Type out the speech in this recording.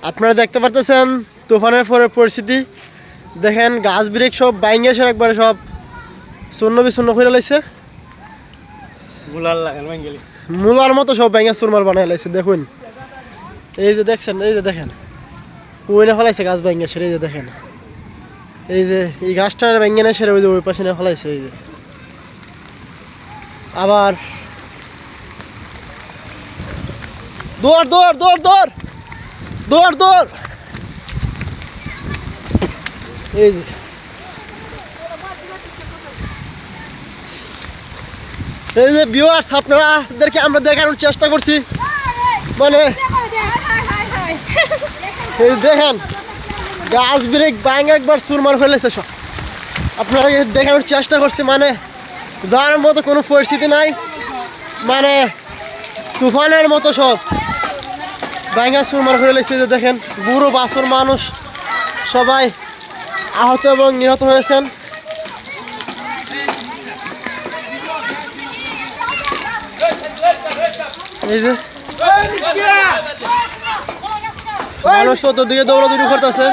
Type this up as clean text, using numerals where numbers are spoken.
আপনারা দেখতে পাচ্ছেন তুফানের পরে পরিস্থিতি দেখেন গাছ ব্রেক সব বাইঙ্গে এসে একবারে সব শূন্য বিশূন্য করে লাইছে মূলার মতো সব বাইঙ্গা চুরমার বানাই লাইছে দেখুন এই যে দেখছেন এই যে দেখেন কুইনে ফলাইছে গাছ বাইঙ্গে সেরে এই যে দেখেন এই যে এই গাছটা বাইঙ্গে না সেরে ওই যে ওই পাশে না ফলাইছে এই যে আবার দৌড় দৌড় দৌড় দৌড় দৌড় দৌড় এই যে এই যে ভিউয়ার্স আপনাদেরকে আমরা দেখানোর চেষ্টা করছি মানে এই দেখেন গাছ ব্রেক বাইং একবার চুরমার ফেলেছে সব আপনারা দেখানোর চেষ্টা করছি মানে যাওয়ার মতো কোনো পরিস্থিতি নাই মানে তুফানের মতো সব বাইঙ্গা চুরমার ফেলে লেগেছে যে দেখেন বুড়ো বাছুর মানুষ সবাই আহত এবং নিহত হয়েছেন এই যে মানুষ চতুর্দিকে দৌড়াদৌড়ি করতেছে